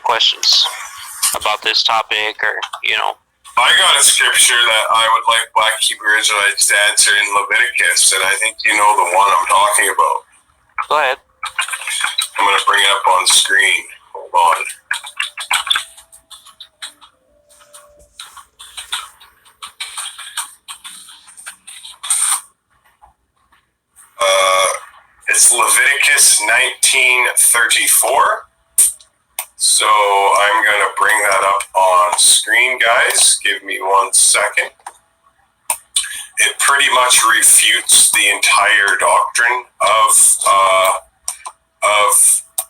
questions about this topic, or I got a scripture that I would like Black Hebrew Israelites to answer in Leviticus, and I think you know the one I'm talking about. Go ahead. I'm going to bring it up on screen. Hold on. It's Leviticus 19:34. So I'm going to bring that up on screen, guys. Give me 1 second. It pretty much refutes the entire doctrine of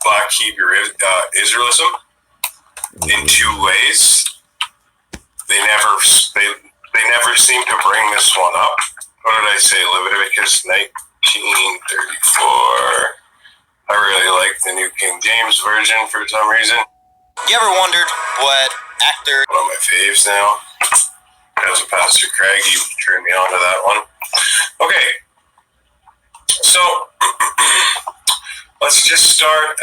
Black Hebrew Israelism in 2 ways. They never seem to bring this one up. What did I say? Leviticus 19:34. I really like the New King James Version for some reason. You ever wondered what actor... One of my faves now. As a Pastor Craig, you turned me on to that one. Okay. So, let's just start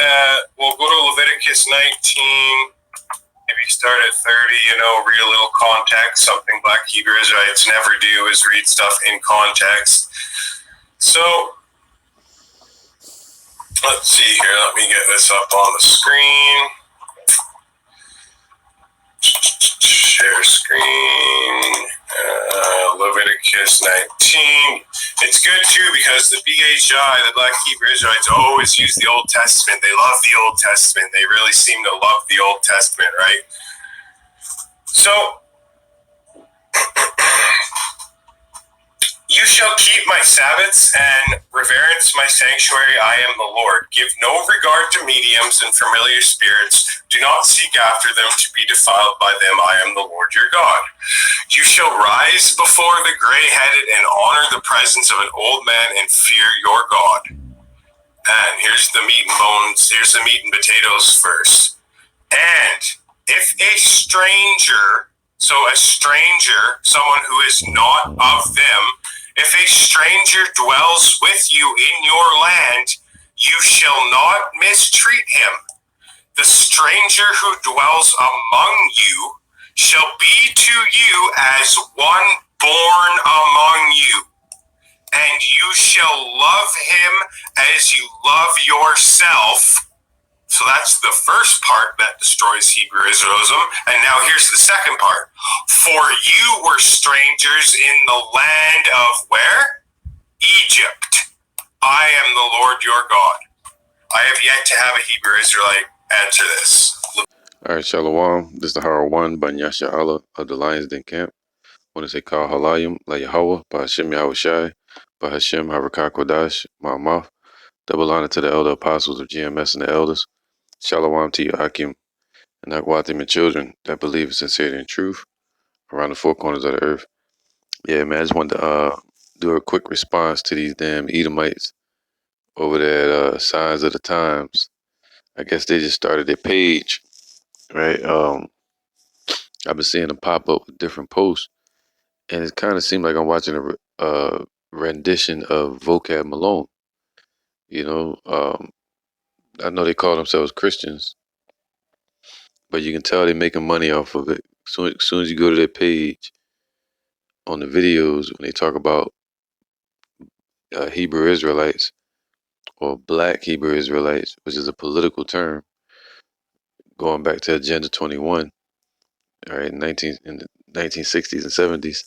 we'll go to Leviticus 19, maybe start at 30, read a little context. Something Black Hebrew Israelites never do is read stuff in context. So, let's see here. Let me get this up on the screen. Share screen. Leviticus 19. It's good too because the BHI, the Black Hebrew Israelites, always use the Old Testament. They love the Old Testament. They really seem to love the Old Testament, right? So, you shall keep my Sabbaths and reverence my sanctuary. I am the Lord. Give no regard to mediums and familiar spirits. Do not seek after them to be defiled by them. I am the Lord your God. You shall rise before the gray-headed and honor the presence of an old man and fear your God. And here's the meat and bones. Here's the meat and potatoes first. And if a stranger, someone who is not of them, if a stranger dwells with you in your land, you shall not mistreat him. The stranger who dwells among you shall be to you as one born among you, and you shall love him as you love yourself. So that's the first part that destroys Hebrew Israelism. And now here's the second part. For you were strangers in the land of where? Egypt. I am the Lord your God. I have yet to have a Hebrew Israelite answer this. All right, Shalom. This is the Hara One by Nyasha Allah of the Lions Den Camp. I want to say Kal Halayim, La Yahweh, by Hashem Yahushai, by Hashem Harakah Kodash, Ma'amaf. Double honor to the elder apostles of GMS and the elders. Shalom to you, Akim, and Akwatim and children that believe in sincerity and truth around the 4 corners of the earth. Yeah, man, I just wanted to do a quick response to these damn Edomites over there at Signs of the Times. I guess they just started their page, right? I've been seeing them pop up with different posts, and it kind of seemed like I'm watching a rendition of Vocab Malone. I know they call themselves Christians, but you can tell they're making money off of it. As soon as you go to their page, on the videos, when they talk about Hebrew Israelites or Black Hebrew Israelites, which is a political term, going back to Agenda 21, all right, in the 1960s and 70s.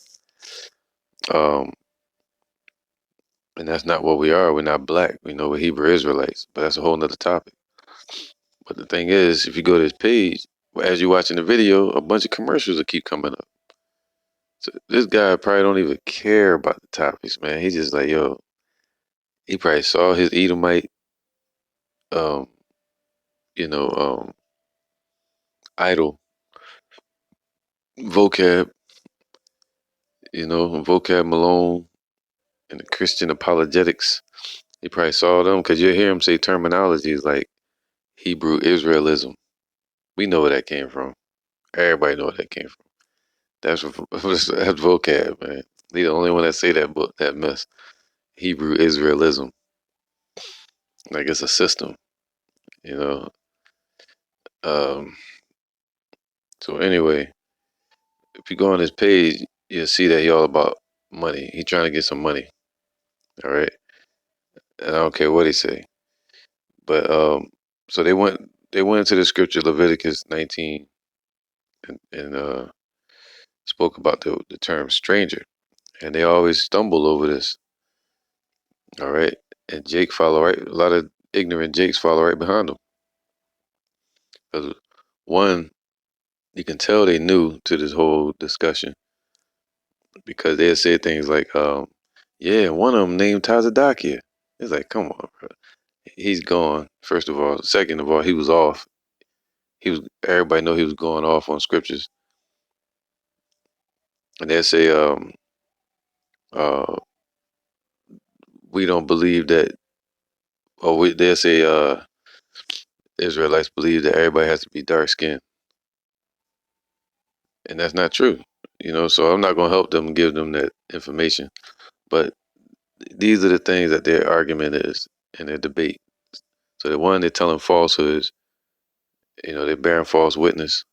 And that's not what we are. We're not black. We're Hebrew Israelites, but that's a whole nother topic. But the thing is, if you go to his page, as you're watching the video, a bunch of commercials will keep coming up. So this guy probably don't even care about the topics, man. He's just like, yo, he probably saw his Edomite, idol, Vocab, Vocab Malone, and the Christian apologetics. He probably saw them because you hear him say terminologies like Hebrew Israelism. We know where that came from. Everybody know where that came from. That's Vocab, man. He the only one that say that mess. Hebrew Israelism. Like it's a system, So anyway, if you go on his page, you'll see that he all about money. He trying to get some money. All right. And I don't care what he say. But so they went into the scripture Leviticus 19 and spoke about the term stranger. And they always stumble over this. All right. And Jake follow right. A lot of ignorant Jakes follow right behind them. Because one, you can tell they new to this whole discussion because they'll say things like, yeah, one of them named Tazadakia. It's like, come on, bro. He's gone, first of all. Second of all, he was off. Everybody know he was going off on scriptures. And they'll say, uh, we don't believe that, or they'll say, Israelites believe that everybody has to be dark skinned. And that's not true. So I'm not going to help them give them that information. But these are the things that their argument is in their debate. So the one, they're telling falsehoods, they're bearing false witness.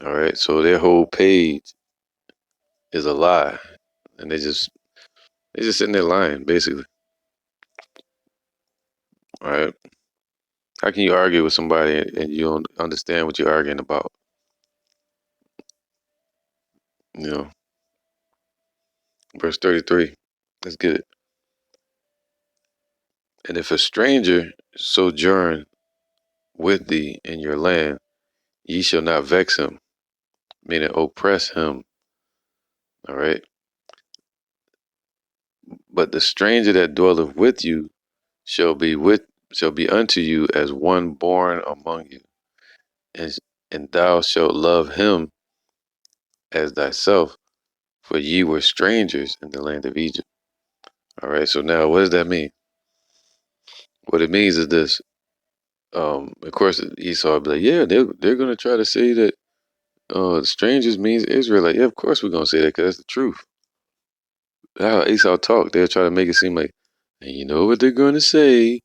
All right. So their whole page is a lie. And they're just sitting there lying, basically. All right. How can you argue with somebody and you don't understand what you're arguing about? Verse 33. Let's get it. And if a stranger sojourn with thee in your land, ye shall not vex him, meaning oppress him. All right. But the stranger that dwelleth with you shall be unto you as one born among you, and thou shalt love him as thyself, for ye were strangers in the land of Egypt. All right. So now, what does that mean? What it means is this. Of course, Esau would be like, yeah, they're gonna try to say that strangers means Israelite. Yeah, of course we're gonna say that because that's the truth. How Esau talk, they'll try to make it seem like, and you know what they're gonna say.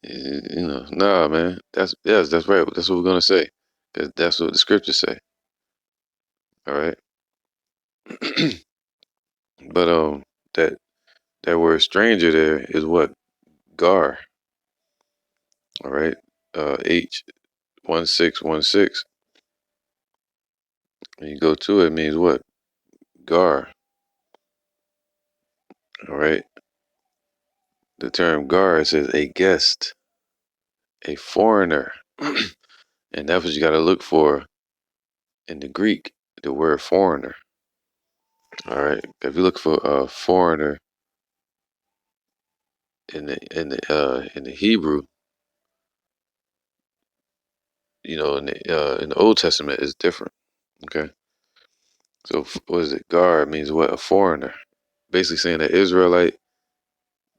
Nah, man. That's right. That's what we're gonna say, because that's what the scriptures say. All right. But that word stranger there is what? Gar. All right. H1616. When you go to it, it means what? Gar. All right. The term gar says a guest, a foreigner. And that's what you got to look for in the Greek, the word foreigner. All right. If you look for a foreigner in the Hebrew, in the Old Testament, it's different. Okay. So what is it? Gar means what? A foreigner. Basically saying an Israelite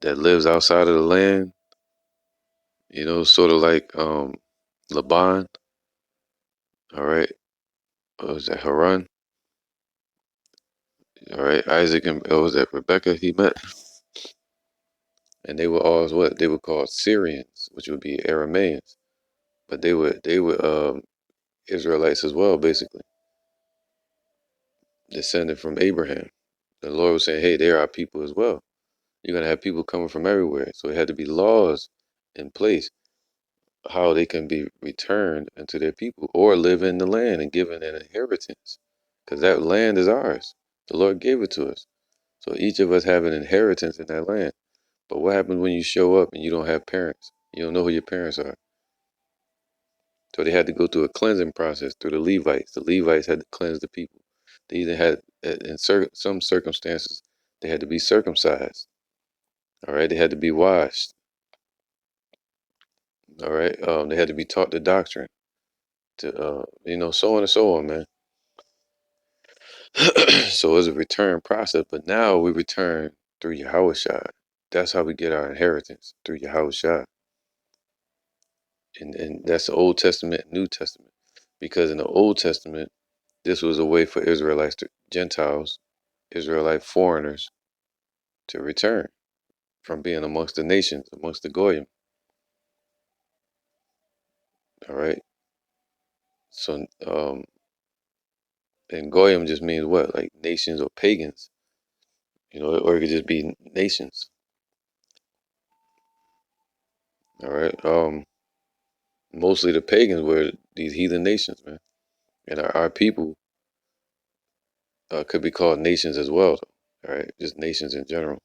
that lives outside of the land. Sort of like Laban. All right. What was that? Haran. All right. Isaac and was that Rebecca he met? And they were all what? They were called Syrians, which would be Arameans. But they were Israelites as well, basically. Descended from Abraham. The Lord was saying, hey, they're our people as well. You're going to have people coming from everywhere. So it had to be laws in place how they can be returned unto their people or live in the land and given an inheritance. Because that land is ours. The Lord gave it to us. So each of us have an inheritance in that land. But what happens when you show up and you don't have parents? You don't know who your parents are. So they had to go through a cleansing process through the Levites. The Levites had to cleanse the people. They either had, in some circumstances, they had to be circumcised. All right, they had to be washed. All right, they had to be taught the doctrine. So on and so on, man. So it's a return process, but now we return through Yahushua. That's how we get our inheritance, through Yahushua. And that's the Old Testament, New Testament. Because in the Old Testament, this was a way for Israelites, Gentiles, Israelite foreigners, to return from being amongst the nations, amongst the Goyim. All right. So, and Goyim just means what? Like nations or pagans, or it could just be nations. All right. Mostly the pagans were these heathen nations, man. And our people could be called nations as well, though. All right. Just nations in general.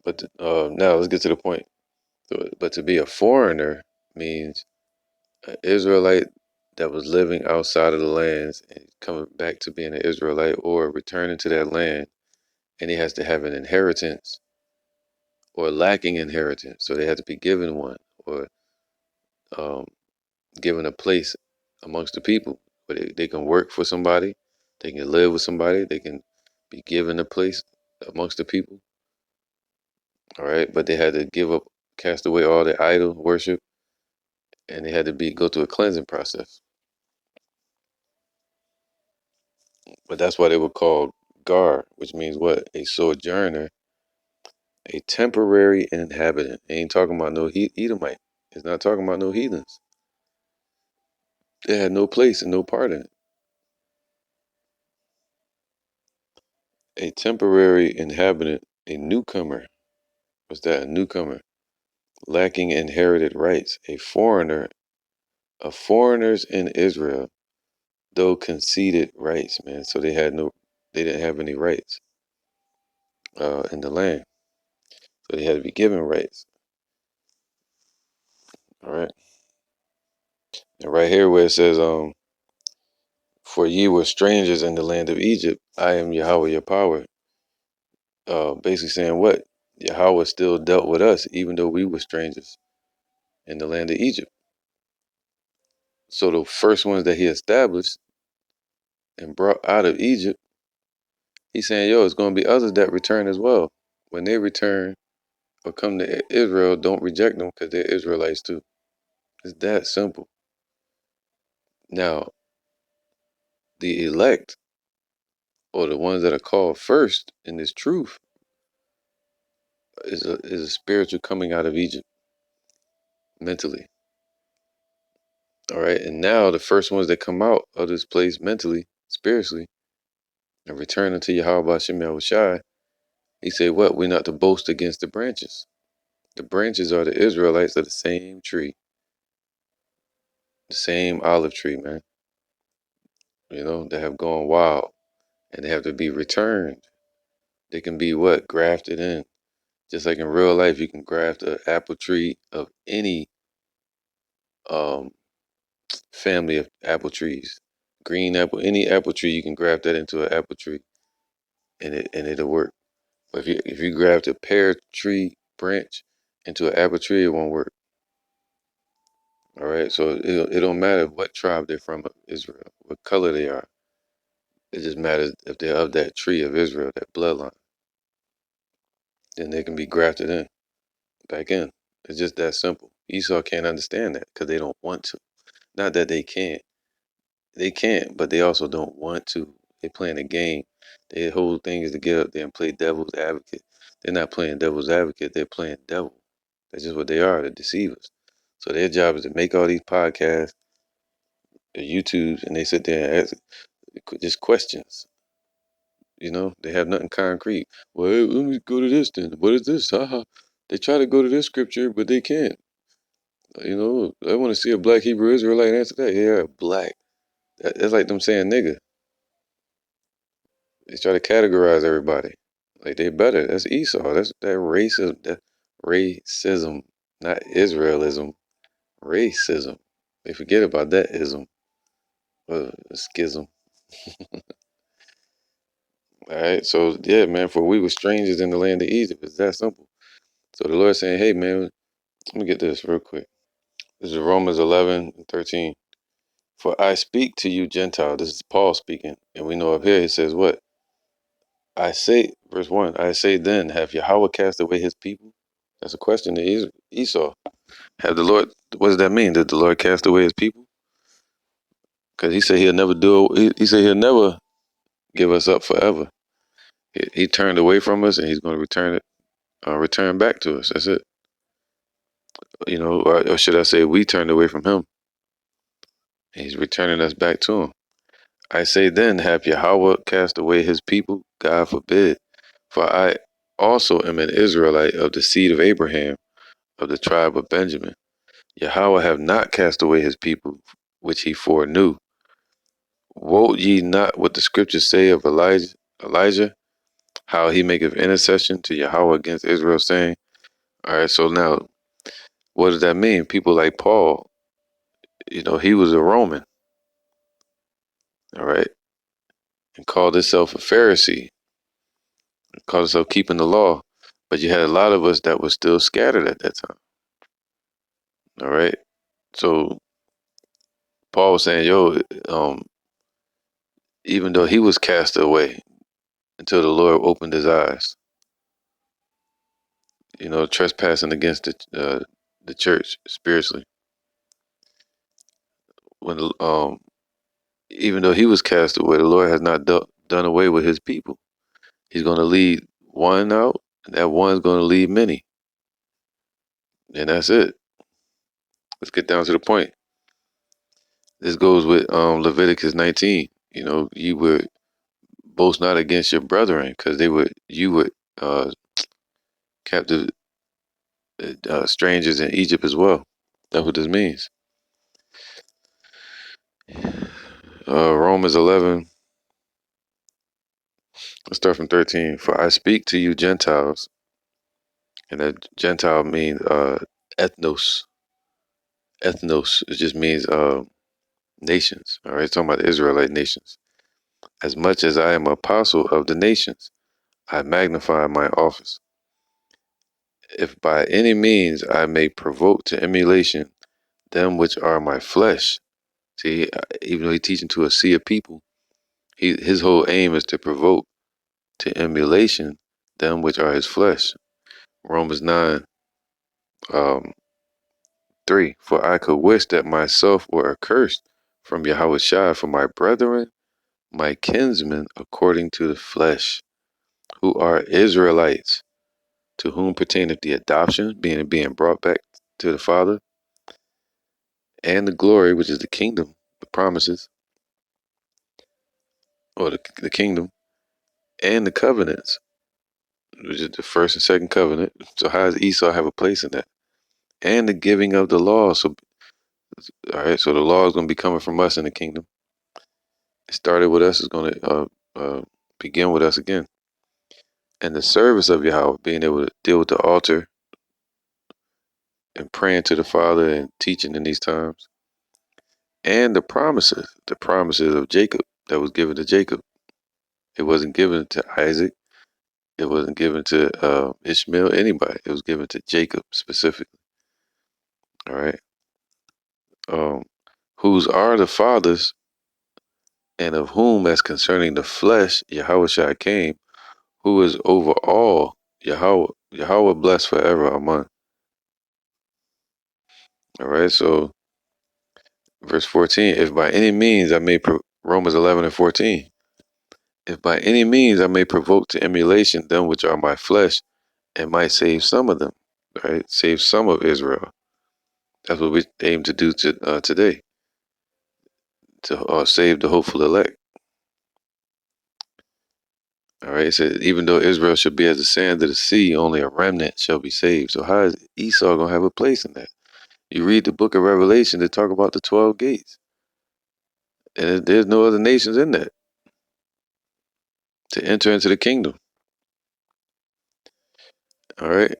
But now let's get to the point. But to be a foreigner means an Israelite that was living outside of the lands and coming back to being an Israelite or returning to that land, and he has to have an inheritance or lacking inheritance. So they have to be given one or um, given a place amongst the people where they can work for somebody, they can live with somebody, they can be given a place amongst the people. All right. But they had to give up, cast away all their idol worship, and they had to go through a cleansing process. But that's why they were called Gar, which means what? A sojourner, a temporary inhabitant. It ain't talking about no Edomite. It's not talking about no heathens. They had no place and no part in it. A temporary inhabitant, a newcomer. What's that? A newcomer. Lacking inherited rights. A foreigner. A foreigners in Israel, though conceded rights, man. So they didn't have any rights in the land. So they had to be given rights. All right. And right here where it says, for ye were strangers in the land of Egypt, I am Yahweh your power. Basically saying what? Yahweh still dealt with us, even though we were strangers in the land of Egypt. So the first ones that he established and brought out of Egypt, he's saying, yo, it's going to be others that return as well. When they return or come to Israel, don't reject them because they're Israelites too. It's that simple. Now, the elect, or the ones that are called first in this truth, is a spiritual coming out of Egypt mentally. All right. And now the first ones that come out of this place mentally, spiritually, and return unto Yahweh Hashem Yahushai, he said, what? We're not to boast against the branches. The branches are the Israelites of the same tree, the same olive tree, man. They have gone wild and they have to be returned. They can be what? Grafted in. Just like in real life, you can graft an apple tree of any um, family of apple trees. Green apple, any apple tree, you can graft that into an apple tree and it'll work. But if you graft a pear tree branch into an apple tree, it won't work. All right, so it don't matter what tribe they're from of Israel, what color they are. It just matters if they're of that tree of Israel, that bloodline. Then they can be grafted in, back in. It's just that simple. Esau can't understand that because they don't want to. Not that they can't. They can't, but they also don't want to. They're playing a game. Their whole thing is to get up there and play devil's advocate. They're not playing devil's advocate. They're playing devil. That's just what they are, the deceivers. So their job is to make all these podcasts, the YouTubes, and they sit there and ask just questions. They have nothing concrete. Well, hey, let me go to this then. What is this? Haha. They try to go to this scripture, but they can't. I want to see a black Hebrew Israelite answer that. Yeah, black. That's like them saying nigga. They try to categorize everybody. Like they better. That's Esau. That's that racism. That racism, not Israelism. Racism. They forget about that ism. Schism. All right. So yeah, man. For we were strangers in the land of Egypt. It's that simple. So the Lord saying, hey, man, let me get this real quick. This is Romans 11:13. For I speak to you, Gentile. This is Paul speaking, and we know up here he says what? I say, verse 1. I say then, have Yahweh cast away His people? That's a question to Esau. Have the Lord? What does that mean? Did the Lord cast away His people? Because He said He'll never do. He said He'll never give us up forever. He turned away from us, and He's going to return back to us. That's it. or should I say we turned away from him. And he's returning us back to him. I say then, have Yahweh cast away his people? God forbid. For I also am an Israelite of the seed of Abraham, of the tribe of Benjamin. Yahweh have not cast away his people, which he foreknew. Wot ye not what the scriptures say of Elijah, how he maketh intercession to Yahweh against Israel, saying, all right, so now, what does that mean? People like Paul, he was a Roman, all right, and called himself a Pharisee, called himself keeping the law. But you had a lot of us that were still scattered at that time, all right? So Paul was saying, even though he was cast away until the Lord opened his eyes, trespassing against the church spiritually. When even though he was cast away, the Lord has not done away with his people. He's going to lead one out, and that one's going to lead many. And that's it. Let's get down to the point. This goes with Leviticus 19. You would boast not against your brethren, because you would captive strangers in Egypt as well. That's what this means. Romans 11. Let's start from 13. For I speak to you Gentiles, and that Gentile means ethnos. Ethnos, it just means nations. All right, it's talking about the Israelite nations. As much as I am apostle of the nations, I magnify my office. If by any means I may provoke to emulation them which are my flesh. See, even though he's teaching to a sea of people, his whole aim is to provoke to emulation them which are his flesh. Romans 9, 3. For I could wish that myself were accursed from Yahweh Shai for my brethren, my kinsmen according to the flesh, who are Israelites, to whom pertaineth the adoption, being brought back to the Father, and the glory, which is the kingdom, the promises, or the kingdom, and the covenants, which is the first and second covenant. So how does Esau have a place in that? And the giving of the law. So, all right, so the law is going to be coming from us in the kingdom. It started with us, is going to begin with us again. And the service of Yahweh, being able to deal with the altar and praying to the Father and teaching in these times. And the promises of Jacob that was given to Jacob. It wasn't given to Isaac. It wasn't given to Ishmael, anybody. It was given to Jacob specifically. All right. Whose are the fathers, and of whom, as concerning the flesh, Yahweh Shai came, who is over all, Yahweh blessed forever. Amen. All right. So, verse 14, if by any means I may, Romans 11 and 14, if by any means I may provoke to emulation them which are my flesh, and might save some of them, right? Save some of Israel. That's what we aim to do today, to save the hopeful elect. All right, it says, even though Israel should be as the sand of the sea, only a remnant shall be saved. So how is Esau going to have a place in that? You read the book of Revelation to talk about the 12 gates. And there's no other nations in that to enter into the kingdom. All right.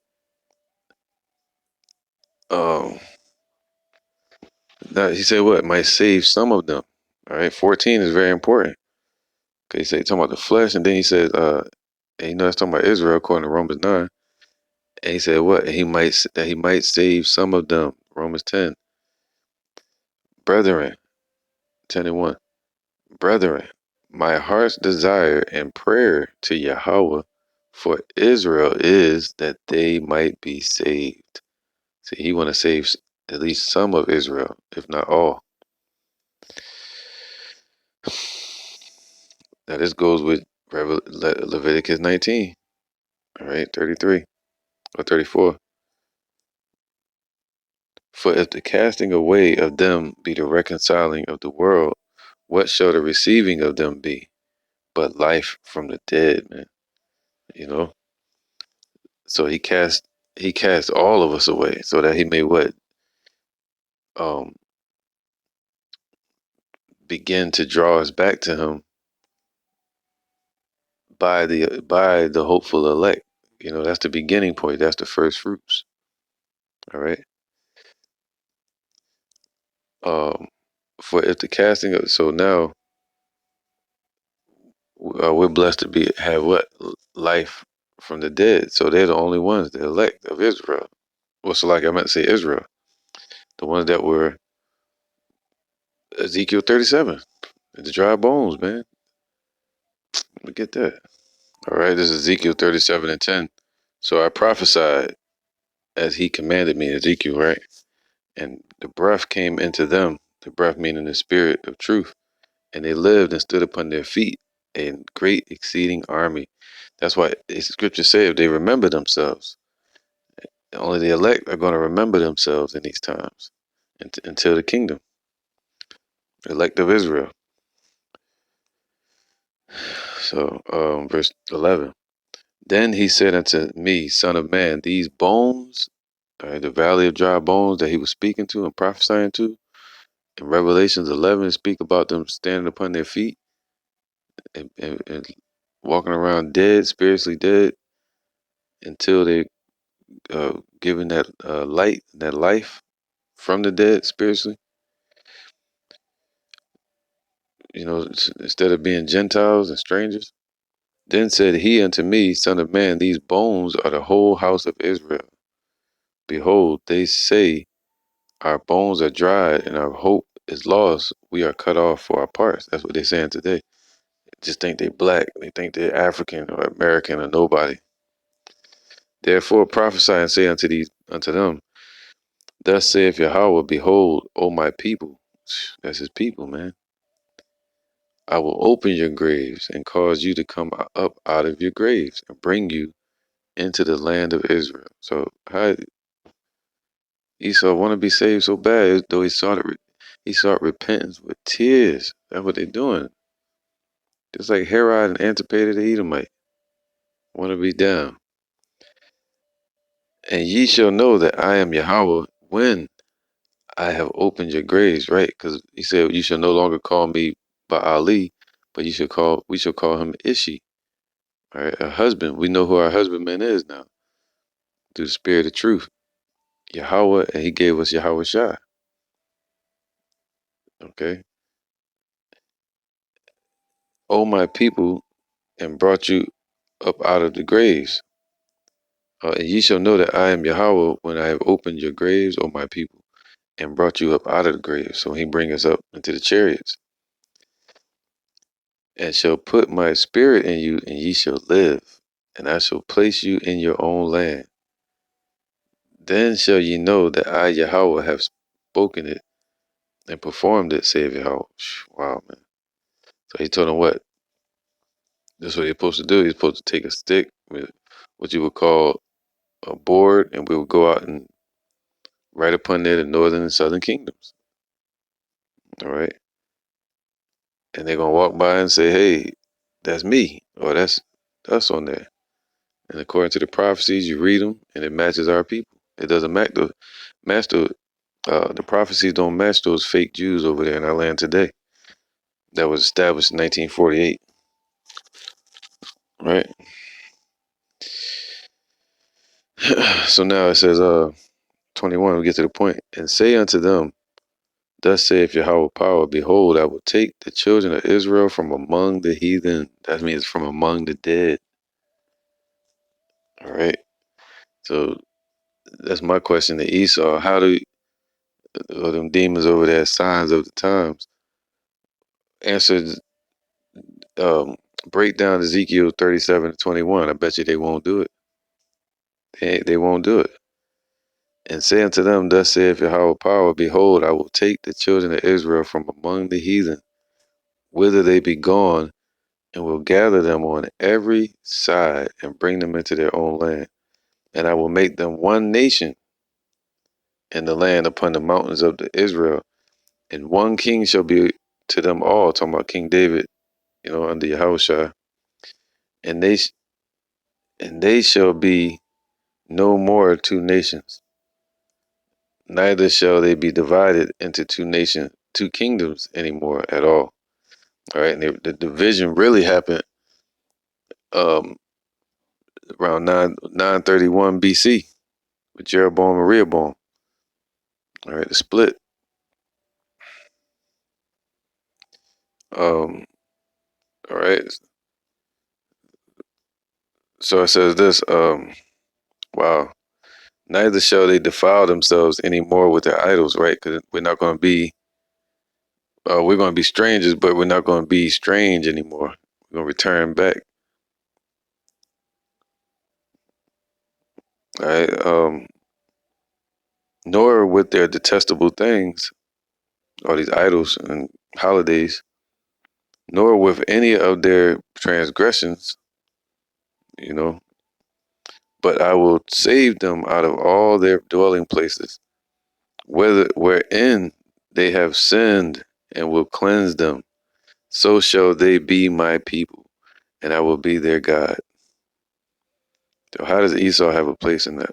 Now he said what? Might save some of them. All right. 14 is very important. Okay, he said talking about the flesh, and then he said, and that's talking about Israel according to Romans 9. And he said what? He might save some of them. Romans 10. Brethren, 10 and 1. Brethren, my heart's desire and prayer to Yahweh for Israel is that they might be saved. See, he want to save at least some of Israel, if not all. Now this goes with Leviticus 19, all right, 33 or 34. For if the casting away of them be the reconciling of the world, what shall the receiving of them be? But life from the dead, man. You know? So he cast all of us away so that he may what? Um begin to draw us back to him by the hopeful elect. You know, that's the beginning point. That's the first fruits. All right. Um, for if the casting of so now we're blessed to be have what life from the dead. So they're the only ones, the elect of Israel. Well, so like I meant to say Israel, the ones that were Ezekiel 37, the dry bones, man. Look at that. All right, this is Ezekiel 37:10. So I prophesied as he commanded me, Ezekiel, right? And the breath came into them, the breath meaning the spirit of truth, and they lived and stood upon their feet, a great exceeding army. That's why the scriptures say if they remember themselves, only the elect are going to remember themselves in these times until the kingdom, elect of Israel. So, verse 11. Then he said unto me, Son of man, these bones, the valley of dry bones that he was speaking to and prophesying to, in Revelations 11, speak about them standing upon their feet and walking around dead, spiritually dead, until they given that light, that life from the dead spiritually. You know, instead of being Gentiles and strangers. Then said he unto me, Son of man, these bones are the whole house of Israel. Behold, they say, our bones are dried and our hope is lost. We are cut off for our parts. That's what they're saying today. Just think they black. They think they're African or American or nobody. Therefore prophesy and say unto them, Thus saith Yahweh, behold, O my people. That's his people, man. I will open your graves and cause you to come up out of your graves and bring you into the land of Israel. So how Esau want to be saved so bad, though he sought repentance with tears. That's what they're doing. Just like Herod and Antipater the Edomite want to be down. And ye shall know that I am Yahweh when I have opened your graves, right? Because he said you shall no longer call me Ba'ali, but we shall call him Ishi, right? A husband. We know who our husbandman is now through the spirit of truth. Yahweh, and he gave us Yahweh Shai. Okay. O my people, and brought you up out of the graves. And ye shall know that I am Yahweh when I have opened your graves, O my people, and brought you up out of the graves. So he bring us up into the chariots. And shall put my spirit in you, and ye shall live, and I shall place you in your own land. Then shall ye know that I, Yahweh, have spoken it and performed it, saith Yahweh. Wow, man. So he told him what? That's what he's supposed to do. He's supposed to take a stick with what you would call a board, and we would go out and right upon there the northern and southern kingdoms. All right. And they're gonna walk by and say, hey, that's me, or that's us on there. And according to the prophecies, you read them and it matches our people. It doesn't match the prophecies don't match those fake Jews over there in our land today. That was established in 1948. Right? So now it says 21, we get to the point. And say unto them, Thus saith Yahweh power, behold, I will take the children of Israel from among the heathen. That means from among the dead. All right. So that's my question to Esau. How do them demons over there, signs of the times, answer, um, break down Ezekiel 37:21? I bet you they won't do it. They won't do it. And say unto them, Thus saith Yahweh power, behold, I will take the children of Israel from among the heathen, whither they be gone, and will gather them on every side and bring them into their own land. And I will make them one nation, in the land upon the mountains of the Israel, and one king shall be to them all. Talking about King David, under Yahushua, and they shall be no more two nations, neither shall they be divided into two kingdoms anymore at all. All right, and the division really happened um, around 931 BC with Jeroboam and Rehoboam. All right, the split. All right, so it says this. Wow. Neither shall they defile themselves anymore with their idols, right? Because we're not going to be, we're going to be strangers, but we're not going to be strange anymore. We're going to return back. All right. Nor with their detestable things, all these idols and holidays, nor with any of their transgressions, you know, but I will save them out of all their dwelling places, wherein they have sinned, and will cleanse them. So shall they be my people, and I will be their God. So how does Esau have a place in that?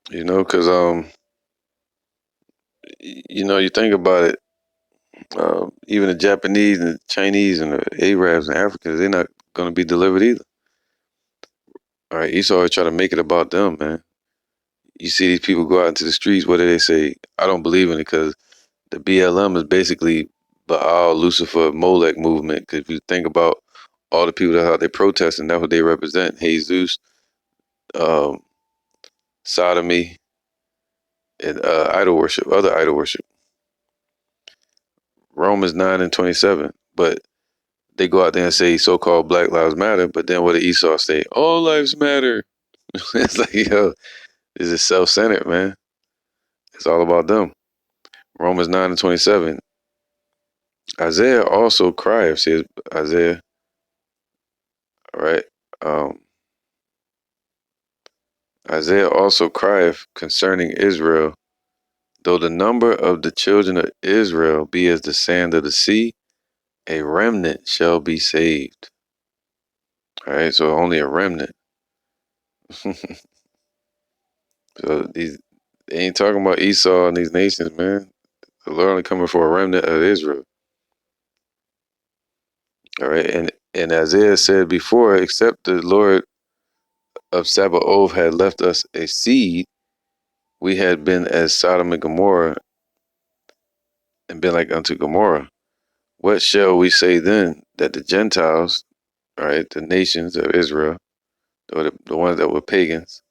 Because you think about it. Even the Japanese and the Chinese and the Arabs and Africans, they're not going to be delivered either. All right, Esau is trying to make it about them, man. You see these people go out into the streets. What do they say? I don't believe in it because the BLM is basically Baal, Lucifer, Molech movement. Because if you think about all the people that how they protest, and that's what they represent: Jesus, um, sodomy, and idol worship, other idol worship. Romans 9:27. But they go out there and say so-called Black Lives Matter, but then what did Esau say? All lives matter. It's like, yo, this is self-centered, man. It's all about them. Romans 9:27. Isaiah also cried, says Isaiah, all right? Isaiah also crieth concerning Israel, though the number of the children of Israel be as the sand of the sea, a remnant shall be saved. All right, so only a remnant. So they ain't talking about Esau and these nations, man. The Lord only coming for a remnant of Israel. All right, and Isaiah said before, except the Lord of Sabaoth had left us a seed, we had been as Sodom and Gomorrah, and been like unto Gomorrah. What shall we say then? That the Gentiles, all right, the nations of Israel, or the ones that were pagans,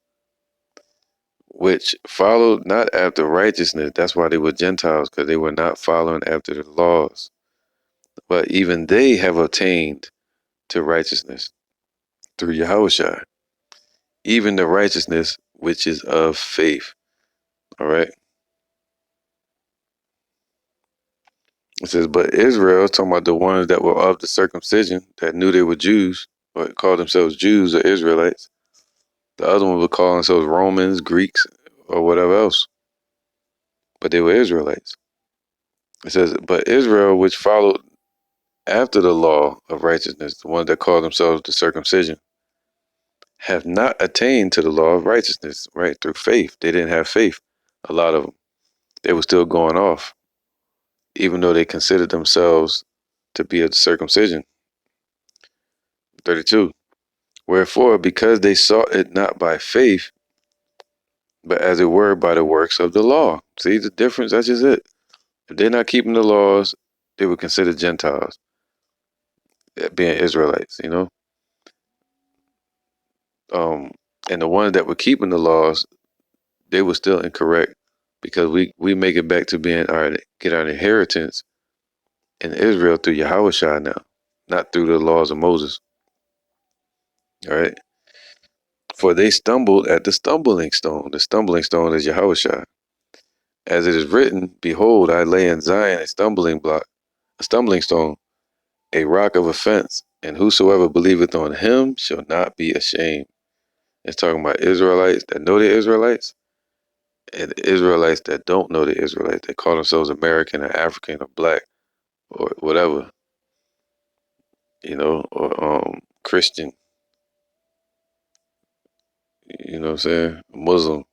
which followed not after righteousness, that's why they were Gentiles, because they were not following after the laws, but even they have attained to righteousness through Yahushua, even the righteousness which is of faith. All right. It says, but Israel, talking about the ones that were of the circumcision, that knew they were Jews, or called themselves Jews or Israelites. The other one would call themselves Romans, Greeks, or whatever else. But they were Israelites. It says, but Israel, which followed after the law of righteousness, the ones that called themselves the circumcision, have not attained to the law of righteousness, right? Through faith. They didn't have faith. A lot of them. They were still going off, even though they considered themselves to be of the circumcision. 32. Wherefore, because they sought it not by faith, but as it were by the works of the law. See the difference? That's just it. If they're not keeping the laws, they were considered Gentiles, being Israelites, and the ones that were keeping the laws, they were still incorrect, because we make it back to get our inheritance in Israel through Yahushua now, not through the laws of Moses. All right. For they stumbled at the stumbling stone. The stumbling stone is Yahushua. As it is written, behold, I lay in Zion a stumbling block, a stumbling stone, a rock of offense, and whosoever believeth on him shall not be ashamed. It's talking about Israelites that know they're Israelites, And the Israelites that don't know the Israelites, that call themselves American or African or black or whatever, or Christian, you know what I'm saying? Muslim,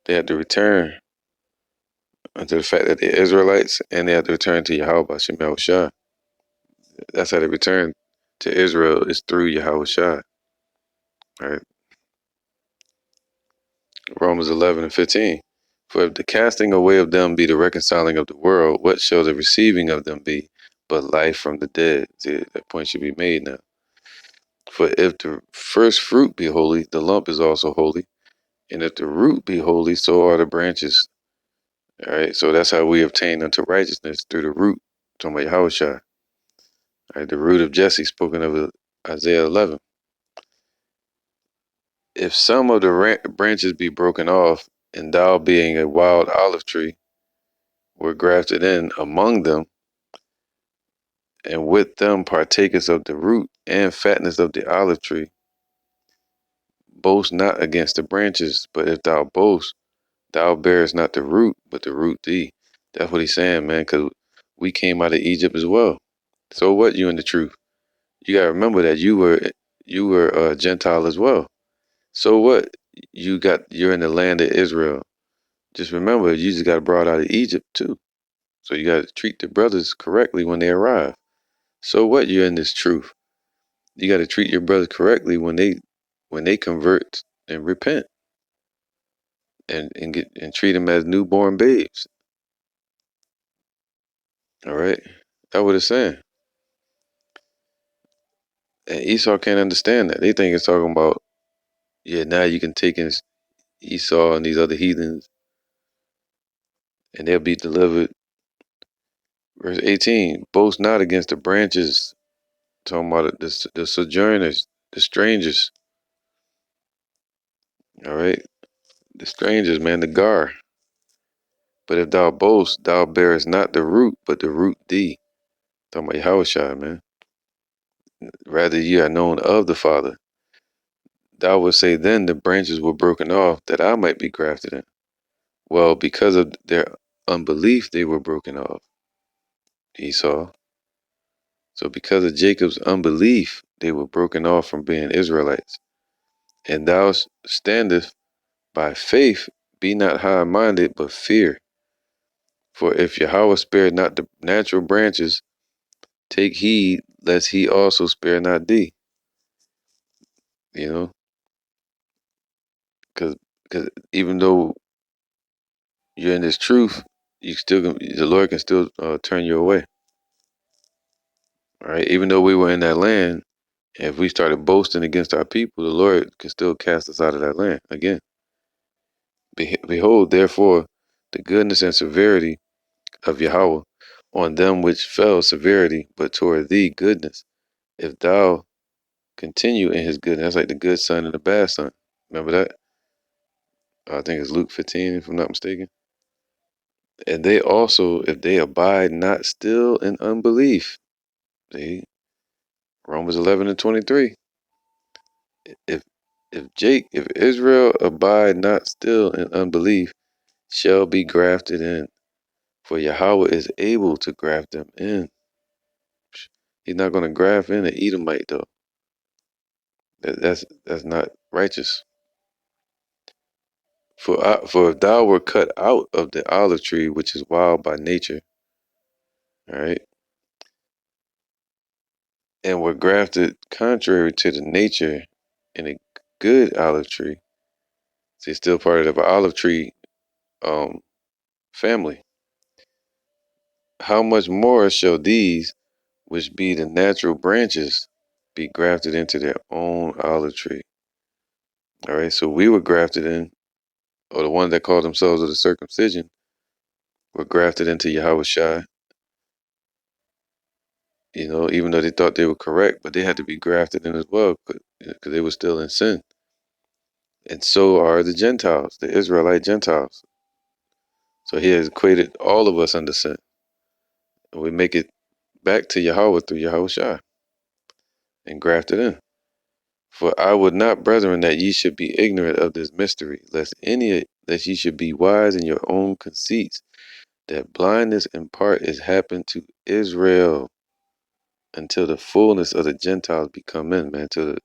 they have to return unto the fact that they're Israelites, and they have to return to Yahweh Shem Shah. That's how they return to Israel, is through Yahweh Shah. Right? Romans 11:15. For if the casting away of them be the reconciling of the world, what shall the receiving of them be but life from the dead? See, that point should be made now. For if the first fruit be holy, the lump is also holy. And if the root be holy, so are the branches. All right, so that's how we obtain unto righteousness, through the root. Talking about Yahushua. All right, the root of Jesse, spoken of in Isaiah 11. If some of the branches be broken off, and thou being a wild olive tree, were grafted in among them, and with them partakest of the root and fatness of the olive tree, boast not against the branches, but if thou boast, thou bearest not the root, but the root thee. That's what he's saying, man, because we came out of Egypt as well. So what, you in the truth? You gotta remember that you were a Gentile as well. So what? You're in the land of Israel. Just remember, you just got brought out of Egypt too. So you gotta treat the brothers correctly when they arrive. So what, you're in this truth? You gotta treat your brothers correctly when they convert and repent, and treat them as newborn babes. All right, that's what it's saying. And Esau can't understand that. They think it's talking about, yeah, now you can take in Esau and these other heathens, and they'll be delivered. Verse 18, boast not against the branches, talking about the sojourners, the strangers. All right, the strangers, man, the gar. But if thou boast, thou bearest not the root, but the root thee. Talking about Yahushua, man. Rather ye are known of the Father. Thou would say then the branches were broken off, that I might be grafted in. Well, because of their unbelief, they were broken off, Esau. So because of Jacob's unbelief, they were broken off from being Israelites. And thou standest by faith, be not high-minded, but fear. For if Yahweh spared not the natural branches, take heed lest he also spare not thee. You know, because even though you're in this truth, the Lord can still turn you away. All right, even though we were in that land, if we started boasting against our people, the Lord can still cast us out of that land again. Behold, therefore, the goodness and severity of Yahweh on them which fell severity, but toward thee goodness. If thou continue in his goodness, that's like the good son and the bad son. Remember that? I think it's Luke 15, if I'm not mistaken. And they also, if they abide not still in unbelief, see, Romans 11:23. If if Israel abide not still in unbelief, shall be grafted in. For Yahweh is able to graft them in. He's not going to graft in an Edomite though. That's not righteous. For if thou were cut out of the olive tree, which is wild by nature, all right, and were grafted contrary to the nature in a good olive tree, see, still part of an olive tree family. How much more shall these, which be the natural branches, be grafted into their own olive tree? All right, so we were grafted in, or the ones that called themselves of the circumcision were grafted into Yahweh Shai, even though they thought they were correct, but they had to be grafted in as well because they were still in sin. And so are the Gentiles, the Israelite Gentiles. So he has equated all of us under sin. And we make it back to Yahweh through Yahweh Shai and grafted in. For I would not, brethren, that ye should be ignorant of this mystery, lest any that ye should be wise in your own conceits, that blindness in part is happened to Israel until the fullness of the Gentiles be come in, man, till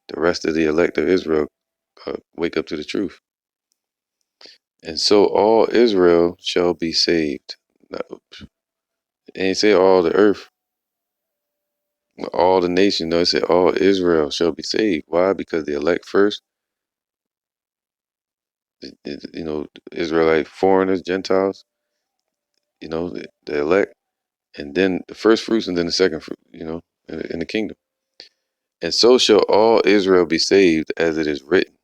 the rest of the elect of Israel wake up to the truth. And so all Israel shall be saved. Now, it ain't say all the earth, all the nation. No, it said all Israel shall be saved. Why? Because the elect first, you know, Israelite foreigners, Gentiles, you know, the elect, and then the first fruits, and then the second fruit, you know, in the kingdom. And so shall all Israel be saved, as it is written.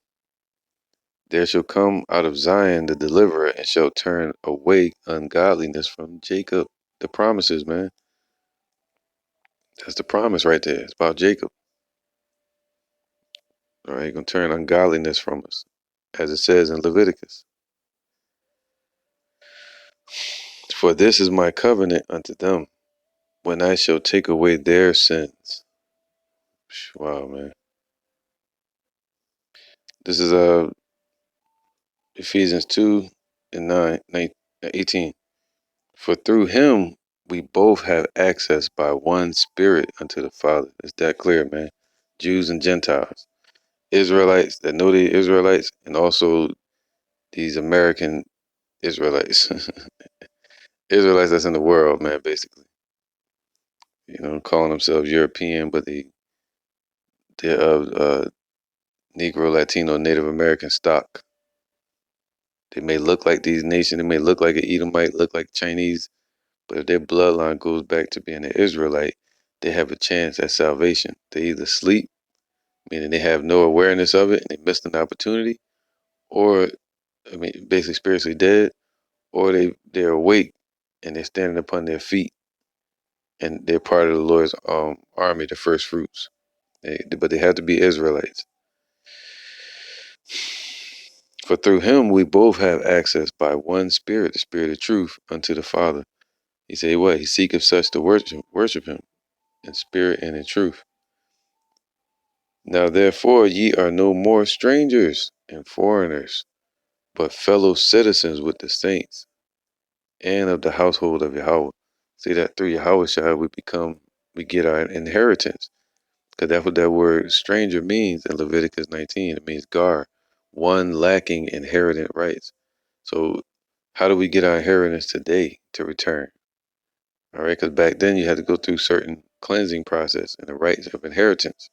There shall come out of Zion the deliverer, and shall turn away ungodliness from Jacob. The promises, man. That's the promise right there. It's about Jacob. All right, he's gonna turn ungodliness from us, as it says in Leviticus. For this is my covenant unto them, when I shall take away their sins. Wow, man. This is Ephesians 2 and 18. For through him we both have access by one Spirit unto the Father. It's that clear, man. Jews and Gentiles, Israelites that know they Israelites, and also these American Israelites, Israelites that's in the world, man. Basically, you know, calling themselves European, but they're of Negro, Latino, Native American stock. They may look like these nations. They may look like an Edomite, look like Chinese, but if their bloodline goes back to being an Israelite, they have a chance at salvation. They either sleep, meaning they have no awareness of it and they missed an opportunity, or I mean, basically spiritually dead, or they're awake and they're standing upon their feet and they're part of the Lord's army, the first fruits. But they have to be Israelites. For through him we both have access by one Spirit, the Spirit of truth, unto the Father. He said, what? He seeketh such to worship him in spirit and in truth. Now therefore ye are no more strangers and foreigners, but fellow citizens with the saints and of the household of Yahweh. See that through Yahweh shall we get our inheritance. Because that's what that word stranger means in Leviticus 19. It means gar, one lacking inherited rights. So how do we get our inheritance today to return? All right, because back then you had to go through certain cleansing process and the rights of inheritance.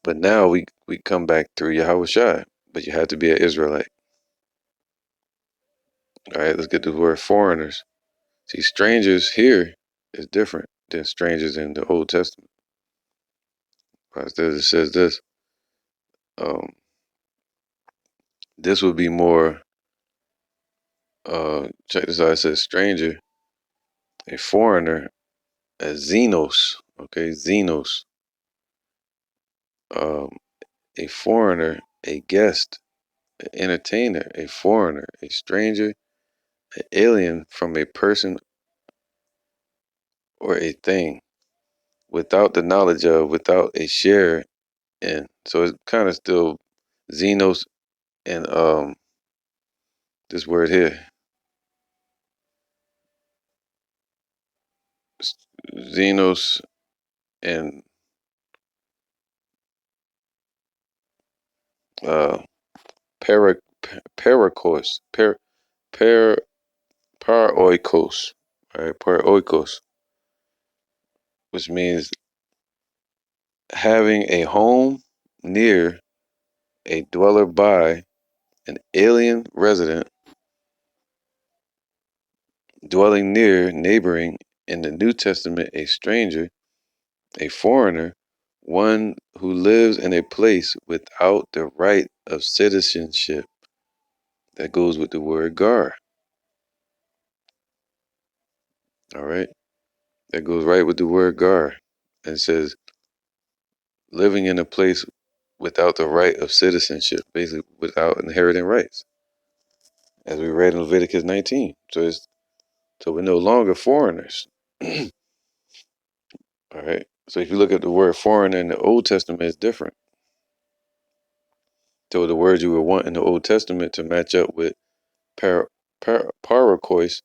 But now we come back through Yahweh Shai, but you have to be an Israelite. All right, let's get the word foreigners. See, strangers here is different than strangers in the Old Testament. It says this. This would be more. Check this out. It says stranger, a foreigner, a xenos. Okay, xenos. Um, a foreigner, a guest, an entertainer, a foreigner, a stranger, an alien from a person or a thing, without the knowledge of, without a share in. So it's kind of still xenos and this word here, xenos and uh para paracos, par paroikos, right? Paroikos, which means having a home near, a dweller by, an alien resident, dwelling near, neighboring, in the New Testament, a stranger, a foreigner, one who lives in a place without the right of citizenship. That goes with the word gar. All right. That goes right with the word gar. And it says living in a place without the right of citizenship, basically without inheriting rights, as we read in Leviticus 19. So we're no longer foreigners. All right. So if you look at the word foreigner in the Old Testament, it's different. So the words you would want in the Old Testament to match up with paroikos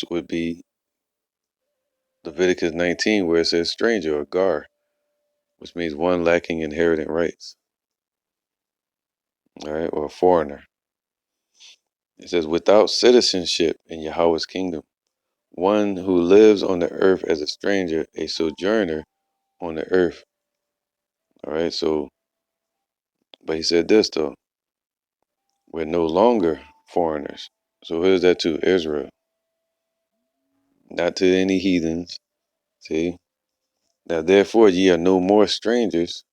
would be Leviticus 19, where it says stranger or gar, which means one lacking inherited rights, all right, or a foreigner. It says without citizenship in Yahweh's kingdom, one who lives on the earth as a stranger, a sojourner on the earth. All right, so, but he said this though, we're no longer foreigners. So who is that to? Israel, not to any heathens. See? Now therefore ye are no more strangers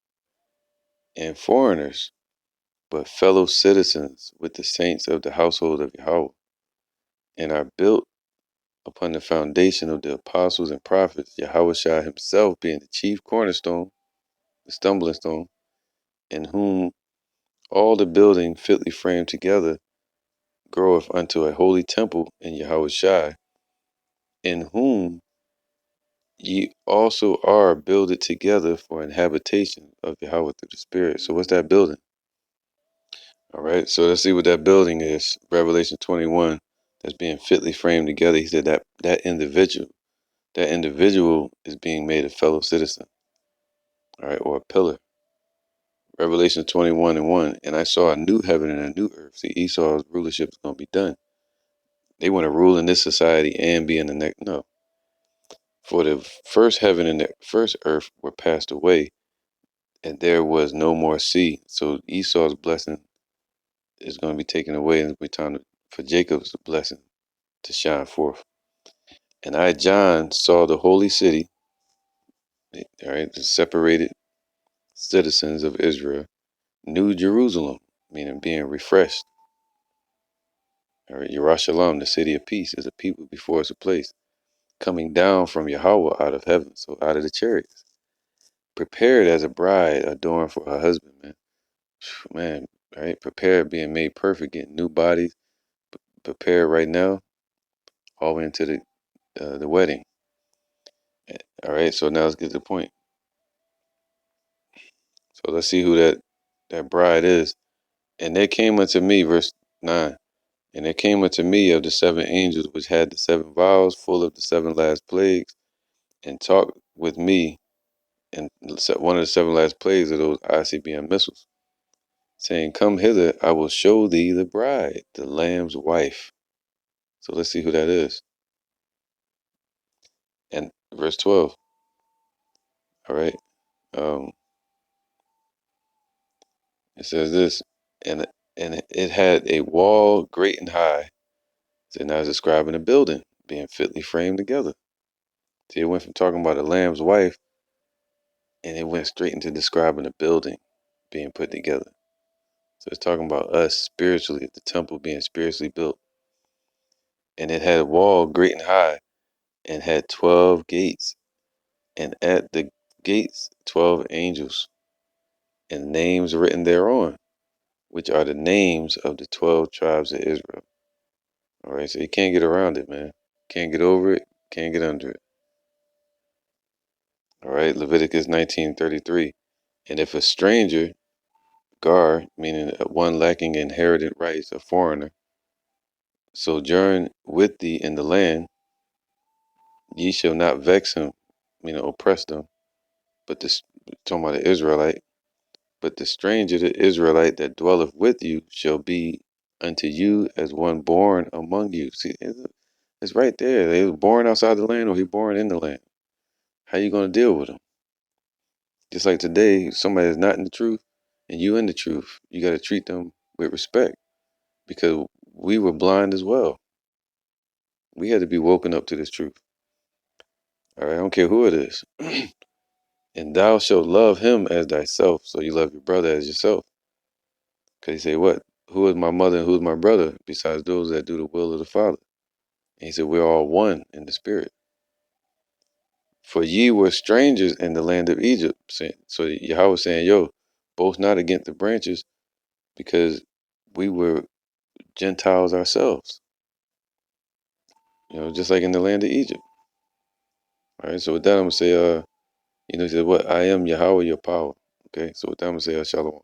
and foreigners, but fellow citizens with the saints of the household of Yahweh, and are built upon the foundation of the apostles and prophets, Yahweh Shai himself being the chief cornerstone, the stumbling stone, in whom all the building fitly framed together groweth unto a holy temple in Yahweh Shai, in whom ye also are builded together for an habitation of Yahweh through the Spirit. So what's that building? All right, so let's see what that building is. Revelation 21, that's being fitly framed together. He said that individual is being made a fellow citizen, all right, or a pillar. Revelation 21:1, and I saw a new heaven and a new earth. See, Esau's rulership is going to be done. They want to rule in this society and be in the next. No. For the first heaven and the first earth were passed away, and there was no more sea. So Esau's blessing is going to be taken away, and it'll be time for Jacob's blessing to shine forth. And I, John, saw the holy city, all right, the separated citizens of Israel, New Jerusalem, meaning being refreshed. All right, Yerushalayim, the city of peace, is a people before it's a place, coming down from Yahweh out of heaven, so out of the chariots, prepared as a bride adorned for her husband, man. Man, right? Prepared, being made perfect, getting new bodies, prepared right now, all the way into the wedding. All right, so now let's get to the point. So let's see who that bride is. And there came unto me, verse 9, and there came unto me of the seven angels which had the seven vials full of the seven last plagues, and talked with me, and one of the seven last plagues of those ICBM missiles, saying, come hither, I will show thee the bride, the Lamb's wife. So let's see who that is. And verse 12, all right, it says this, and it had a wall great and high. So now it's describing a building being fitly framed together. See, it went from talking about a Lamb's wife, and it went straight into describing a building being put together. So it's talking about us spiritually, the temple being spiritually built. And it had a wall great and high, and had 12 gates, and at the gates 12 angels, and names written thereon, which are the names of the 12 tribes of Israel. All right, so you can't get around it, man. Can't get over it, can't get under it. All right, Leviticus 19:33. And if a stranger, gar, meaning one lacking inherited rights, a foreigner, sojourn with thee in the land, ye shall not vex him, meaning oppress them, but this, talking about the Israelite, but the stranger, the Israelite that dwelleth with you, shall be unto you as one born among you. See, it's right there. They was born outside the land, or he born in the land. How you going to deal with them? Just like today, somebody is not in the truth and you in the truth, you got to treat them with respect, because we were blind as well. We had to be woken up to this truth. All right, I don't care who it is. And thou shalt love him as thyself. So you love your brother as yourself. Because he say, what? Who is my mother and who is my brother besides those that do the will of the Father? And he said, we're all one in the spirit. For ye were strangers in the land of Egypt. So Yahweh was saying, yo, boast not against the branches, because we were Gentiles ourselves. Just like in the land of Egypt. All right, so with that, I'm going to say, he said, what? I am Yahweh, your power. Okay, so with that, I'm going to say, Shalom.